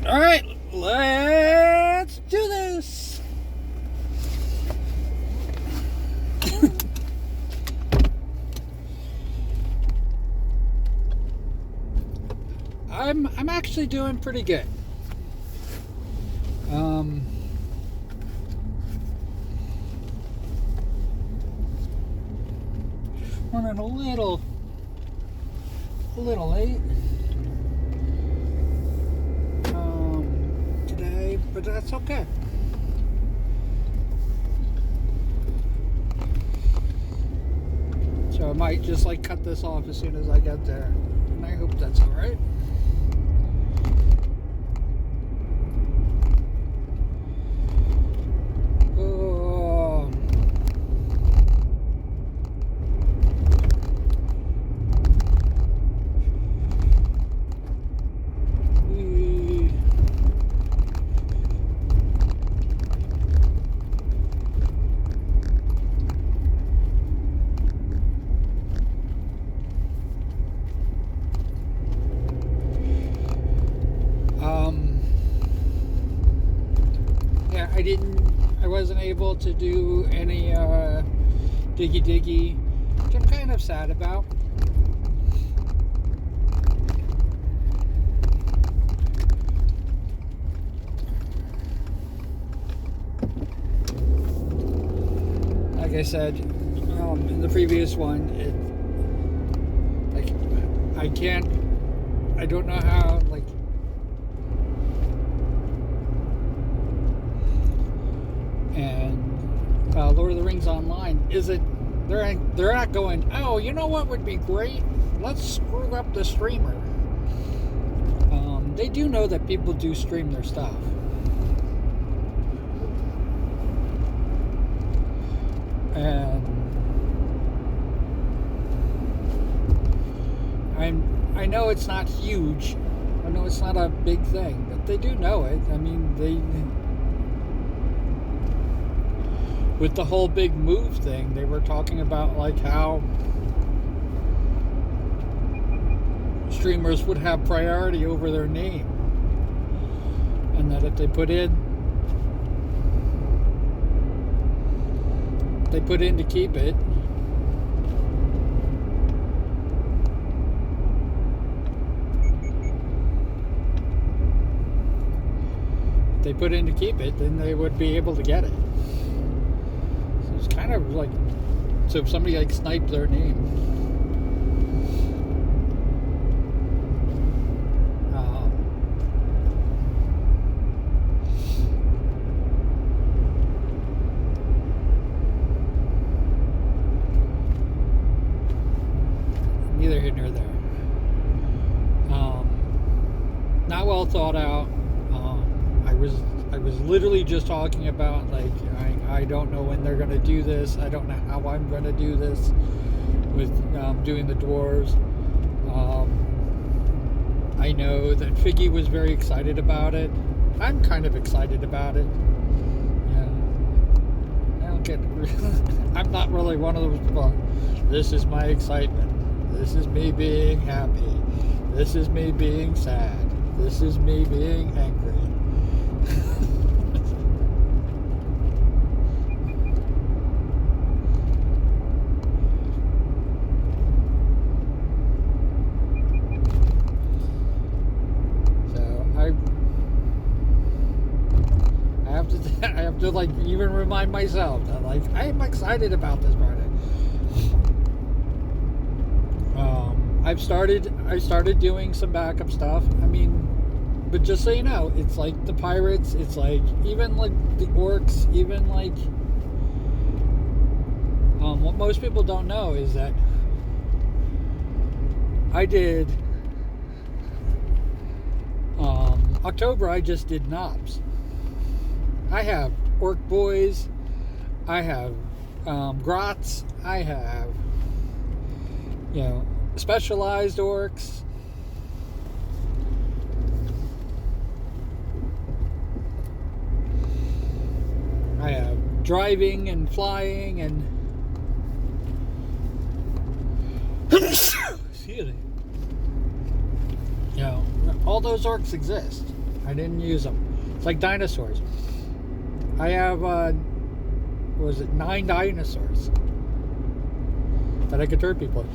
Alright, let's do this. I'm actually doing pretty good. Running a little late today, but that's okay. So I might just cut this off as soon as I get there, and I hope that's all right. I wasn't able to do any diggy, which I'm kind of sad about. Like I said in the previous one, I don't know how, and Lord of the Rings Online they're not going, oh, you know what would be great? Let's screw up the streamer. They do know that people do stream their stuff. And I know it's not huge. I know it's not a big thing, but they do know it. I mean, with the whole big move thing, they were talking about how streamers would have priority over their name, and that if they put in to keep it. If they put in to keep it, then they would be able to get it. So it's kind of so if somebody sniped their name, neither here nor there. Not well thought out. I was literally just talking about I don't know when they're going to do this. I don't know how I'm going to do this with doing the dwarves. I know that Figgy was very excited about it. I'm kind of excited about it. I don't get. I'm not really one of those people. This is my excitement. This is me being happy. This is me being sad. This is me being angry. I have to even remind myself that I am excited about this project. I started doing some backup stuff. I mean, but just so you know, it's the pirates. It's even the orcs. Even what most people don't know is that I did October. I just did knobs. I have orc boys. I have grots. I have specialized orcs. I have driving and flying and excuse me. All those orcs exist. I didn't use them. It's like dinosaurs. I have, what was it, 9 dinosaurs that I could turn people.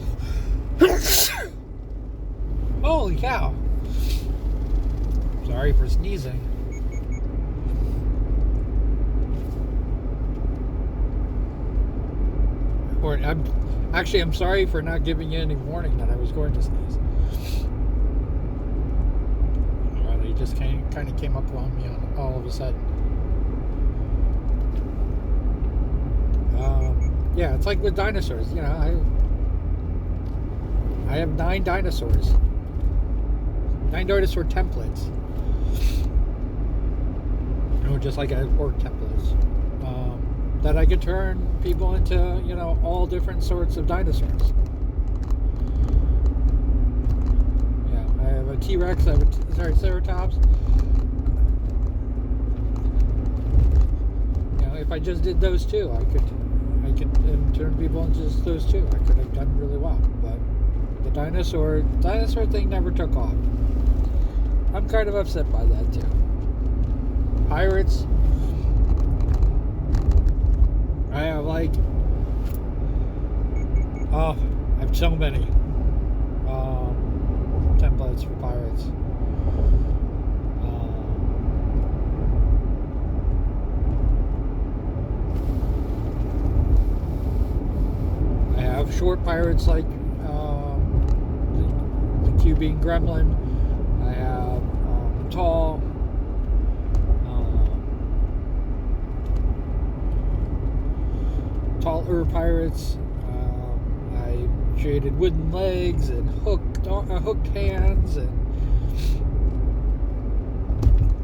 Holy cow. Sorry for sneezing. Or I'm sorry for not giving you any warning that I was going to sneeze. Well, it just kind of came up on me all of a sudden. Yeah, it's like with dinosaurs. You know, I have 9 dinosaurs. 9 dinosaur templates. You know, just like I have orc templates. That I could turn people into, you know, all different sorts of dinosaurs. Yeah, I have a T-Rex, I have a Triceratops. You know, if I just did those two, I could turn people into just those two. I could have done really well. But the dinosaur thing never took off. I'm kind of upset by that too. Pirates, I have I have so many templates for pirates. I have short pirates like the Cuban Gremlin. I have tall. Taller pirates. I created wooden legs and hooked hands and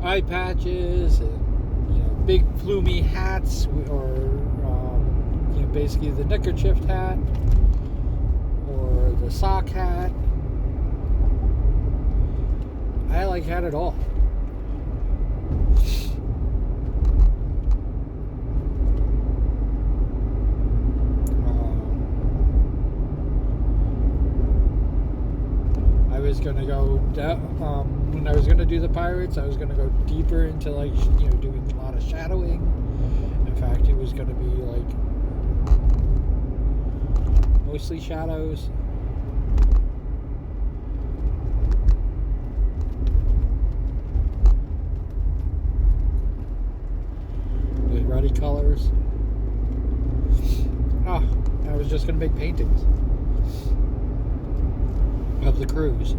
eye patches and, you know, big plumy hats, or you know, basically the neckerchief hat or the sock hat. I had it all. I was gonna go when I was gonna do the pirates. I was gonna go deeper into doing a lot of shadowing. In fact, it was gonna be mostly shadows. With ruddy colors. I was just gonna make paintings of the crews.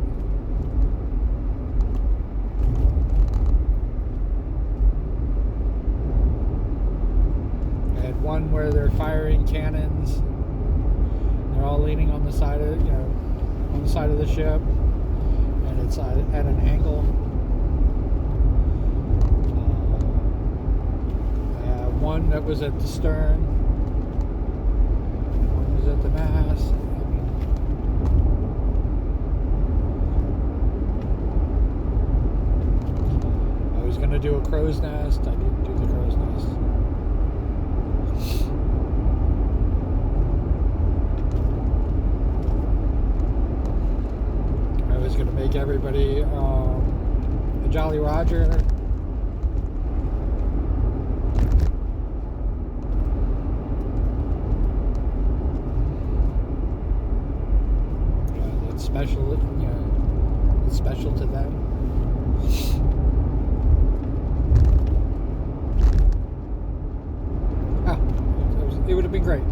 I had one where they're firing cannons. They're all leaning on the side of the ship, and it's at an angle. I had one that was at the stern. One was at the mast. I was going to do a crow's nest. I didn't do the crow's nest. I was going to make everybody a Jolly Roger. That's special, it's special to them. It would have been great.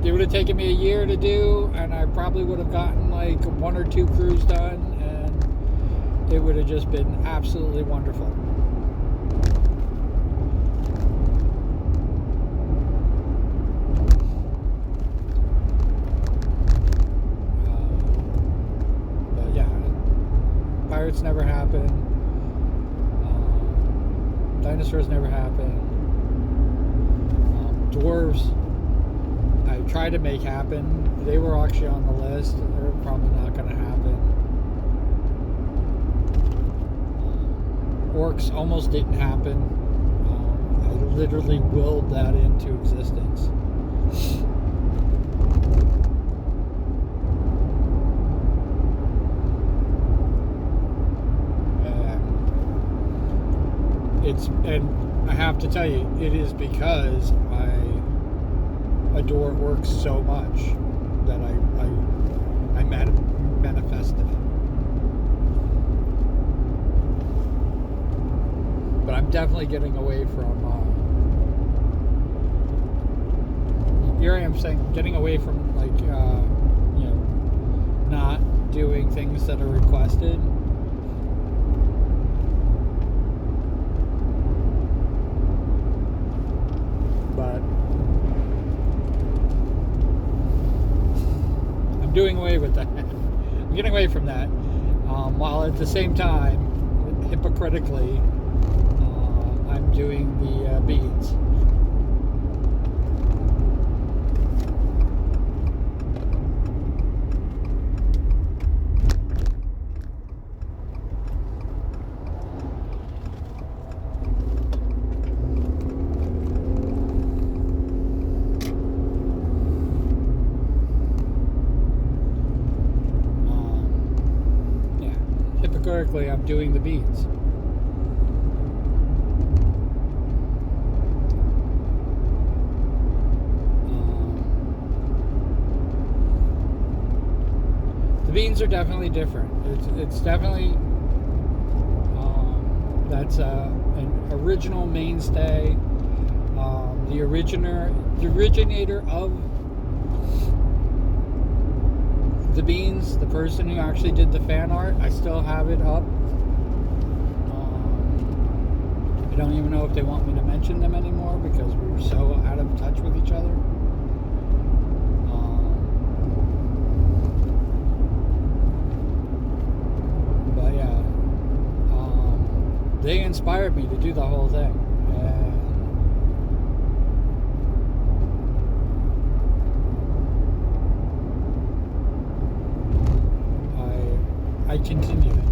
It would have taken me a year to do, and I probably would have gotten 1 or 2 crews done, and it would have just been absolutely wonderful. But yeah, pirates never happened. Dinosaurs never happened. Dwarves, I tried to make happen. They were actually on the list. They're probably not going to happen. Orcs almost didn't happen. I literally willed that into existence. and I have to tell you, it is because I adore work so much that I manifested it. But I'm definitely getting away from. Here I am saying, getting away from not doing things that are requested. But I'm doing away with that. I'm getting away from that, while at the same time, hypocritically, I'm doing the beads. Hypocritically, I'm doing the beads. The beans are definitely different. It's definitely that's an original mainstay. The originator of the beans, the person who actually did the fan art, I still have it up. I don't even know if they want me to mention them anymore because we're so out of touch with each other. But yeah, they inspired me to do the whole thing. I continue it.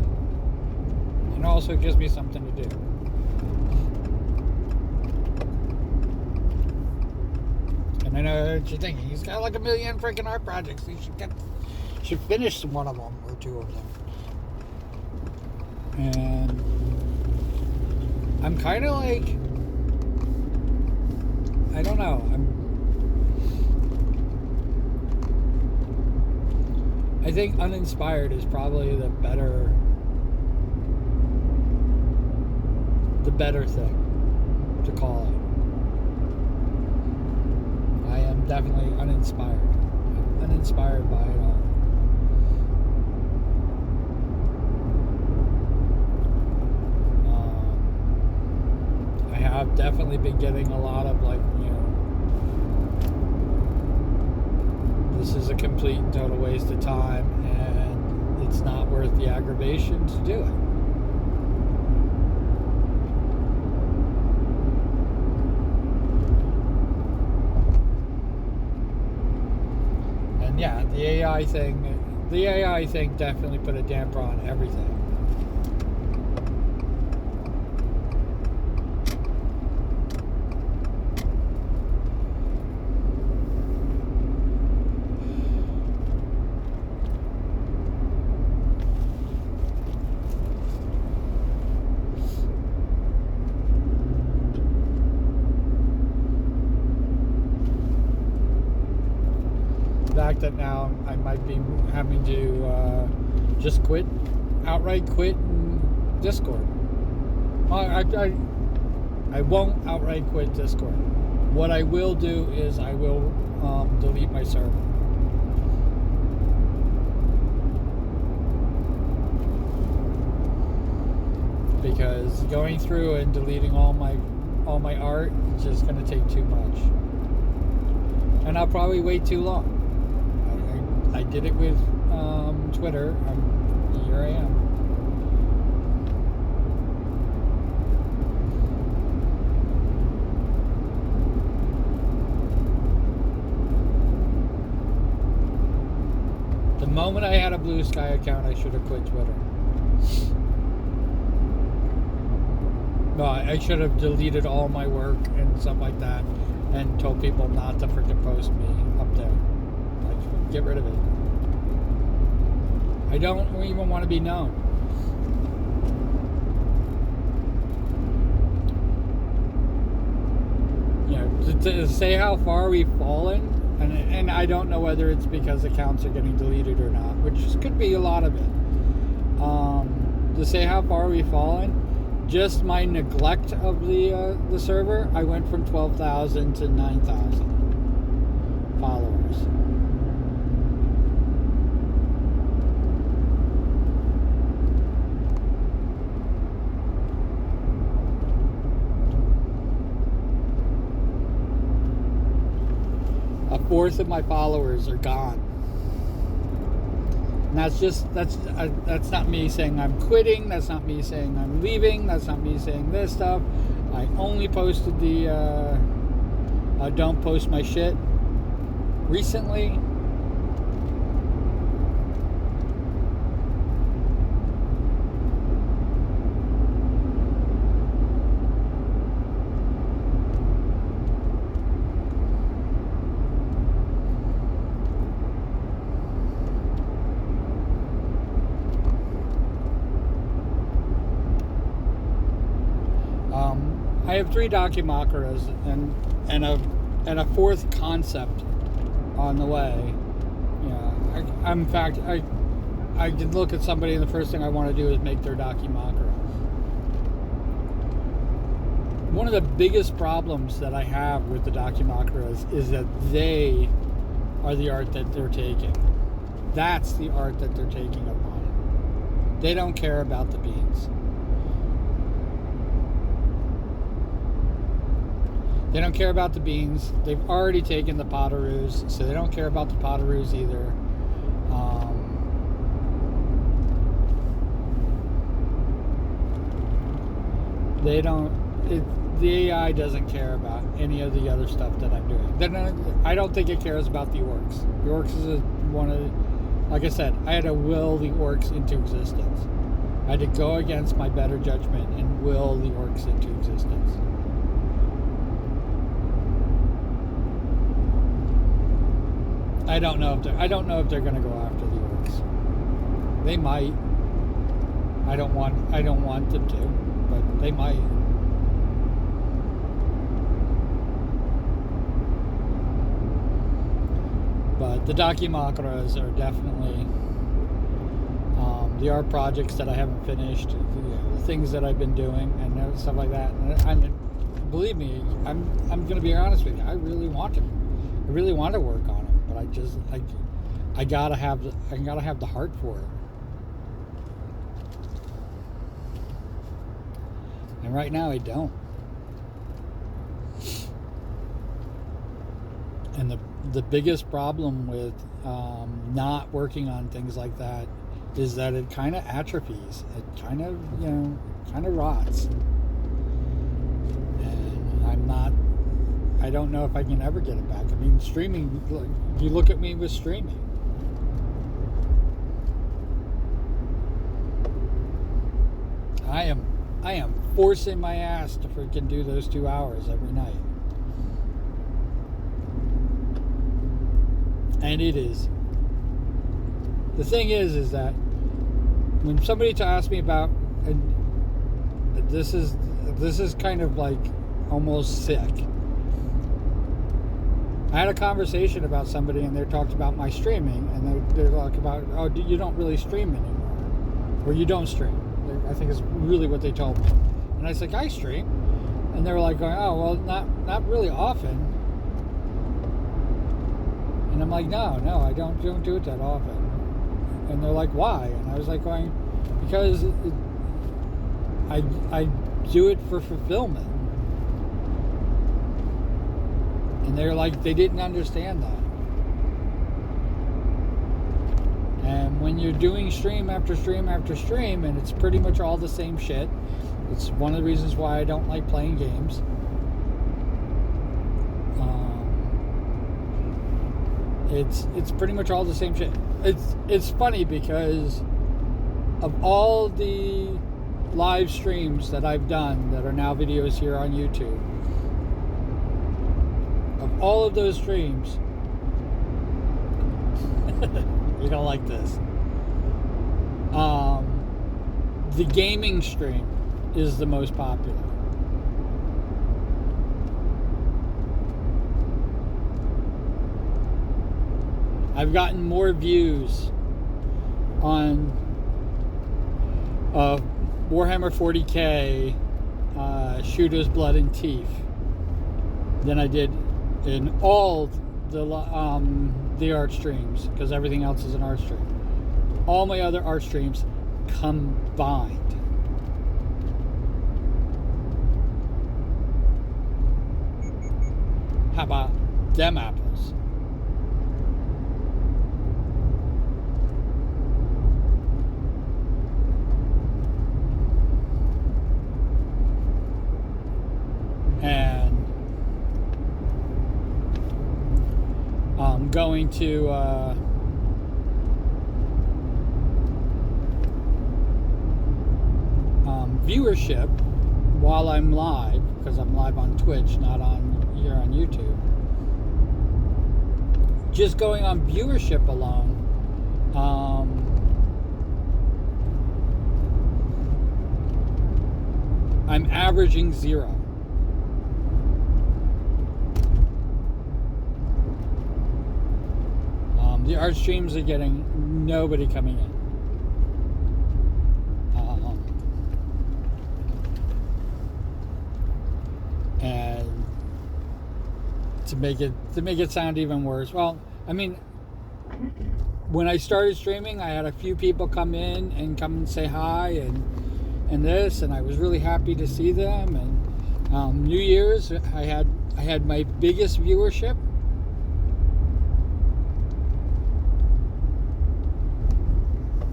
And also gives me something to do. And I know what you're thinking. He's got like a million freaking art projects. He should finish one of them or two of them. And I'm kind of like, I don't know. I think uninspired is probably the better thing to call it. I am definitely uninspired. I'm uninspired by it all. I have definitely been getting a lot of this is a complete and total waste of time and it's not worth the aggravation to do it. And yeah, the AI thing definitely put a damper on everything. That now I might be having to just outright quit Discord. I won't outright quit Discord. What I will do is I will delete my server. Because going through and deleting all my art is just going to take too much. And I'll probably wait too long. I did it with Twitter. Here I am. The moment I had a Blue Sky account, I should have quit Twitter. No, I should have deleted all my work and stuff like that and told people not to freaking post me up there. Get rid of it. I don't even want to be known. to say how far we've fallen, and I don't know whether it's because accounts are getting deleted or not, which could be a lot of it. To say how far we've fallen, just my neglect of the server, I went from 12,000 to 9,000 followers. A fourth of my followers are gone. And that's not me saying I'm quitting. That's not me saying I'm leaving. That's not me saying this stuff. I only posted the don't post my shit recently. I have 3 documacaras and a fourth concept on the way. Yeah, in fact, I can look at somebody and the first thing I want to do is make their documakara. One of the biggest problems that I have with the documacaras is that they are the art that they're taking. That's the art that they're taking upon it. They don't care about the beans. They don't care about the beans. They've already taken the potaroos, so they don't care about the potaroos either. They don't. The AI doesn't care about any of the other stuff that I'm doing. I don't think it cares about the orcs. The orcs is one of, like I said, I had to will the orcs into existence. I had to go against my better judgment and will the orcs into existence. I don't know if they're going to go after the orcs. They might. I don't want them to, but they might. But the documakras are definitely the art projects that I haven't finished, the things that I've been doing, and stuff like that. And believe me, I'm going to be honest with you. I really want to work on them, but I gotta have the heart for it. And right now I don't. And the biggest problem with not working on things like that is that it kind of atrophies. It kind of rots. And I don't know if I can ever get it back. I mean, streaming, you look at me with streaming. I am forcing my ass to freaking do those 2 hours every night. And it is. The thing is that when somebody asks me about, and this is kind of like almost sick. I had a conversation about somebody and they talked about my streaming, and they're like about, oh, you don't really stream anymore, or you don't stream. I think is really what they told me. And I was like, I stream, and they were like going, oh, well, not really often. And I'm like, no, I don't do it that often. And they're like, why? And I was like going, because I do it for fulfillment. And they're like, they didn't understand that. And when you're doing stream after stream after stream, and it's pretty much all the same shit, it's one of the reasons why I don't like playing games. It's pretty much all the same shit. It's funny because of all the live streams that I've done that are now videos here on YouTube, of all of those streams, you're gonna like this. The gaming stream is the most popular. I've gotten more views on Warhammer 40k Shooter's Blood and Teeth than I did in all the art streams, because everything else is an art stream. All my other art streams combined. How about them apples? And I'm going to viewership while I'm live, because I'm live on Twitch, not on here on YouTube. Just going on viewership alone, I'm averaging 0. The art streams are getting nobody coming in. And to make it sound even worse, well, I mean, when I started streaming, I had a few people come in and say hi and this, and I was really happy to see them. And New Year's, I had my biggest viewership.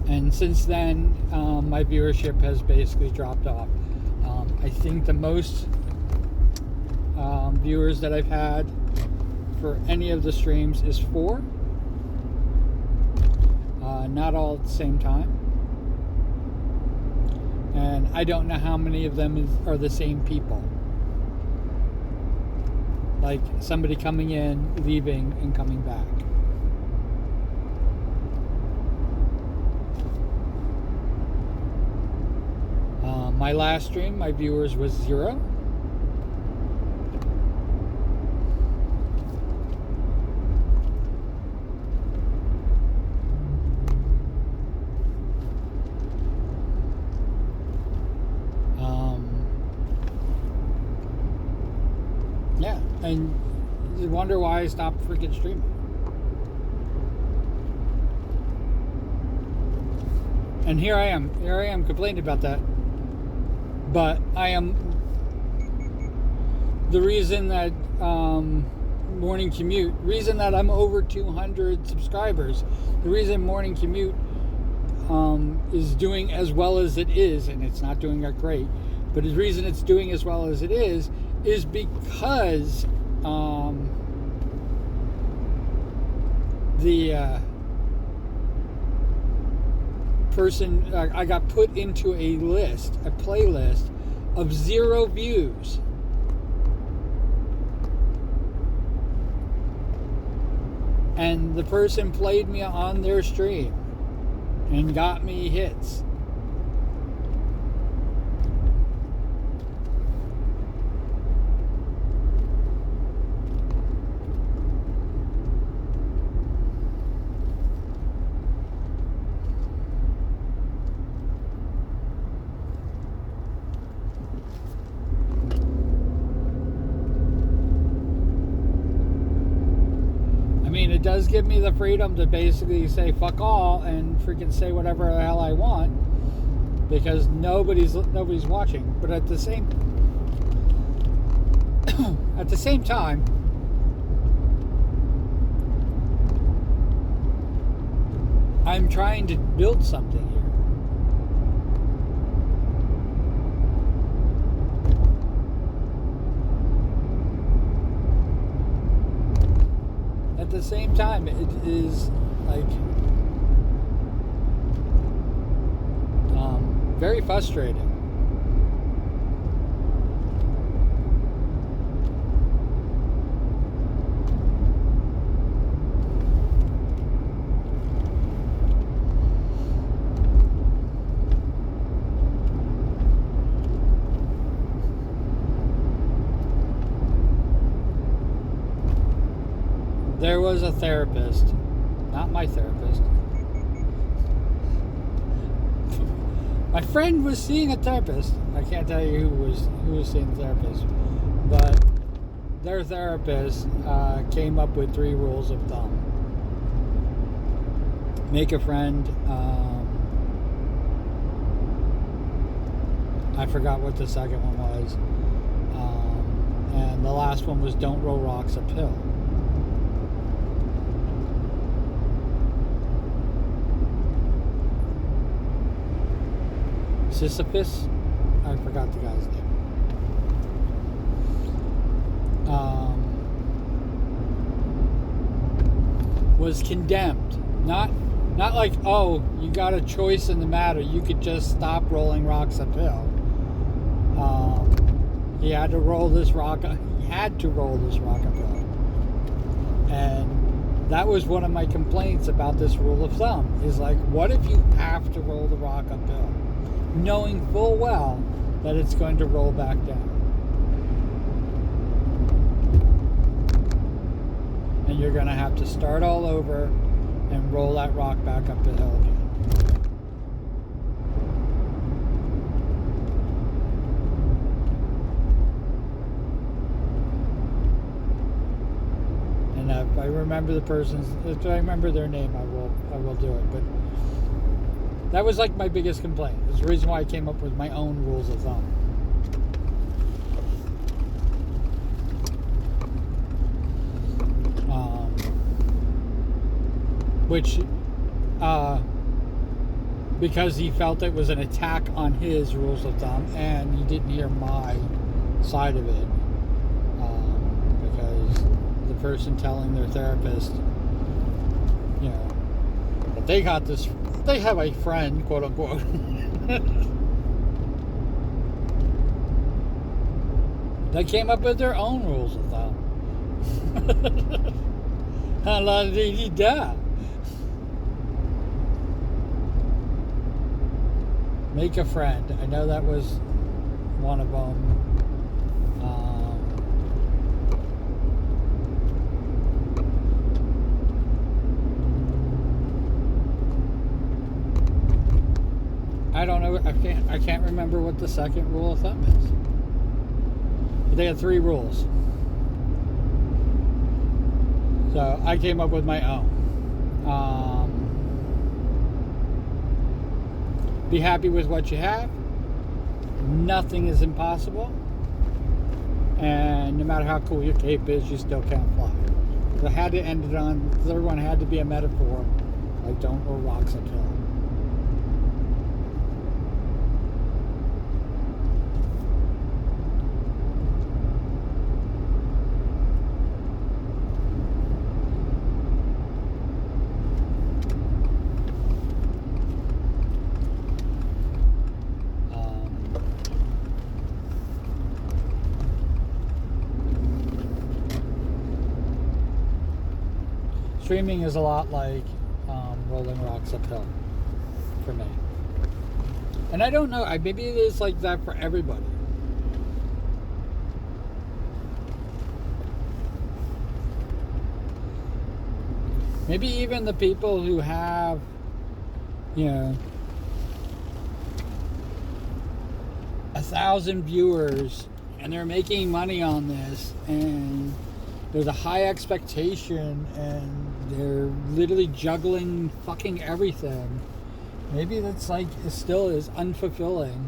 And since then, my viewership has basically dropped off. I think the most viewers that I've had for any of the streams is 4. Not all at the same time. And I don't know how many of them are the same people. Like somebody coming in, leaving, and coming back. My last stream, my viewers was 0. Yeah, and you wonder why I stopped freaking streaming. And here I am complaining about that. But I am the reason that Morning Commute, reason that I'm over 200 subscribers, the reason Morning Commute is doing as well as it is, and it's not doing that great, but the reason it's doing as well as it is because the person I got put into a playlist of 0 views. And the person played me on their stream and got me hits. It does give me the freedom to basically say fuck all and freaking say whatever the hell I want, because nobody's watching. But at the same time, I'm trying to build something here. At the same time, it is like very frustrating. There was a therapist Not my therapist. My friend was seeing a therapist. I can't tell you who was seeing the therapist, but their therapist came up with 3 rules of thumb. Make a friend. I forgot what the second one was, and the last one was don't roll rocks uphill. Sisyphus? I forgot the guy's name. Was condemned. Not like, oh, you got a choice in the matter. You could just stop rolling rocks uphill. He had to roll this rock uphill. And that was one of my complaints about this rule of thumb. Is like, what if you have to roll the rock uphill, knowing full well that it's going to roll back down? And you're going to have to start all over and roll that rock back up the hill again. And if I remember if I remember their name, I will do it. But that was like my biggest complaint. It's the reason why I came up with my own rules of thumb. Which, because he felt it was an attack on his rules of thumb, and he didn't hear my side of it, because the person telling their therapist, that they have a friend, quote unquote, they came up with their own rules of thumb. Make a friend. I know that was one of them. I don't know. I can't remember what the second rule of thumb is. But they had 3 rules. So I came up with my own. Be happy with what you have. Nothing is impossible. And no matter how cool your cape is, you still can't fly. So I had to end it on, the third one had to be a metaphor. Like, don't roll rocks uphill. Streaming is a lot like rolling rocks uphill for me. And I don't know, maybe it is like that for everybody. Maybe even the people who have, 1,000 viewers and they're making money on this, and there's a high expectation and they're literally juggling fucking everything. Maybe that's like, it still is unfulfilling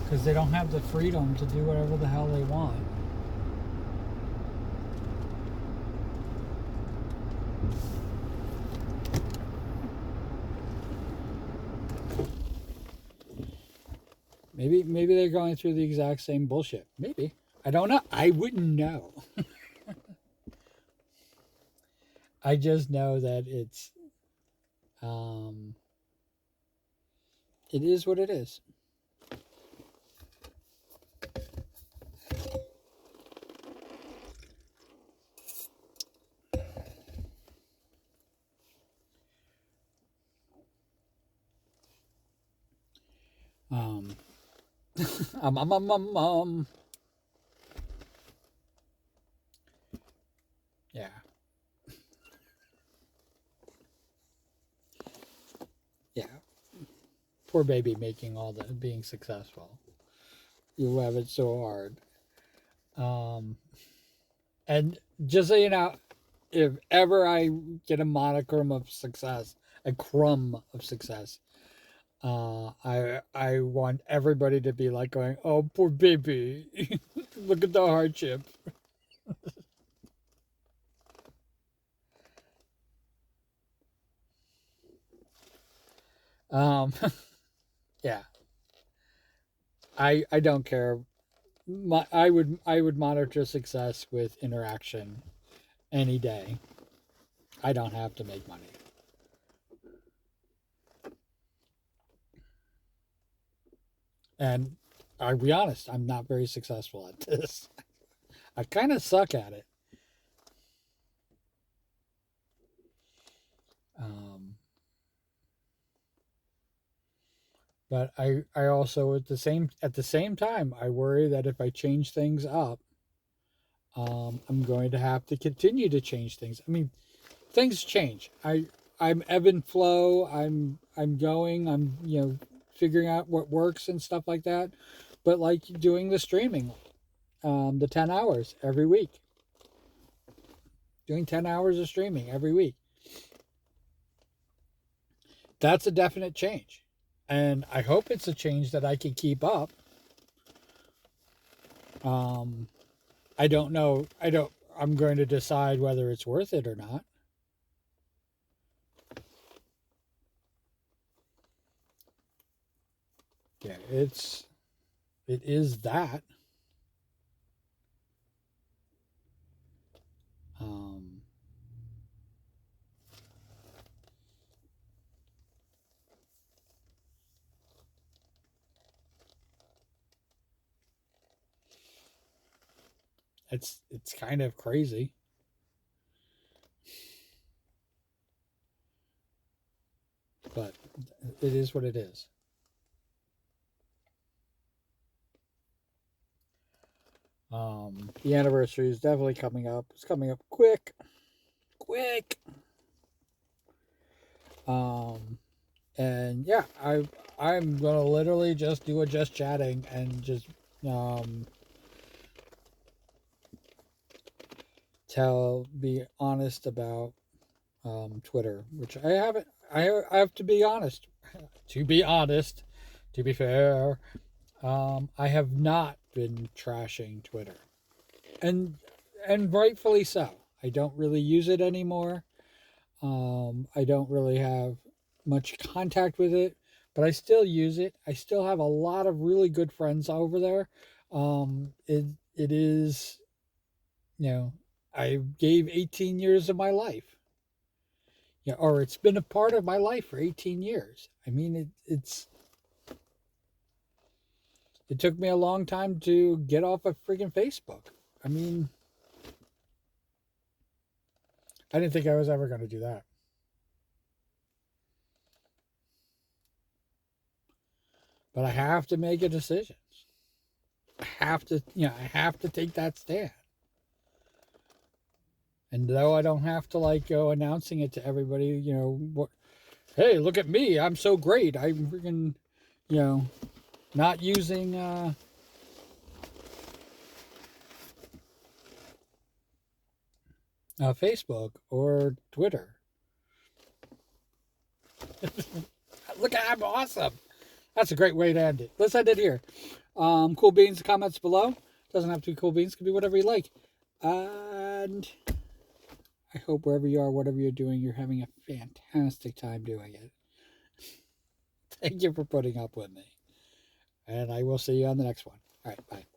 because they don't have the freedom to do whatever the hell they want. Maybe they're going through the exact same bullshit. Maybe. I don't know. I wouldn't know. I just know that it's it is what it is. Yeah. poor baby making all the being successful. You have it so hard. Um, and just so you know, if ever I get a monochrome of success, a crumb of success, I want everybody to be like going, "Oh, poor baby, look at the hardship." Um, yeah, I don't care. I would monitor success with interaction any day. I don't have to make money. And I'll be honest, I'm not very successful at this. I kind of suck at it. Um, but I also at the same time I worry that if I change things up, I'm going to have to continue to change things. I mean, things change. I'm ebb and flow. I'm going. I'm figuring out what works and stuff like that. But like doing the streaming, the 10 hours every week, doing 10 hours of streaming every week. That's a definite change, and I hope it's a change that I can keep up. Um, I don't know. I don't. I'm going to decide whether it's worth it or not. Yeah, it is that. Um, it's kind of crazy, but it is what it is. The anniversary is definitely coming up. It's coming up quick, quick. Um, and yeah, I'm gonna literally just do a just chatting and just um be honest about Twitter, which I haven't. I have to be honest. To be honest, to be fair, I have not been trashing Twitter, and rightfully so. I don't really use it anymore. I don't really have much contact with it, but I still use it. I still have a lot of really good friends over there. It is, you know, I gave 18 years of my life. Yeah, or it's been a part of my life for 18 years. I mean, it took me a long time to get off of freaking Facebook. I mean, I didn't think I was ever going to do that, but I have to make a decision. I have to take that stand. And though I don't have to like go announcing it to everybody, what? Hey, look at me! I'm so great. I'm freaking, you know, not using Facebook or Twitter. Look, I'm awesome. That's a great way to end it. Let's end it here. Cool beans, comments below. Doesn't have to be cool beans. Could be whatever you like. And I hope wherever you are, whatever you're doing, you're having a fantastic time doing it. Thank you for putting up with me. And I will see you on the next one. All right, bye.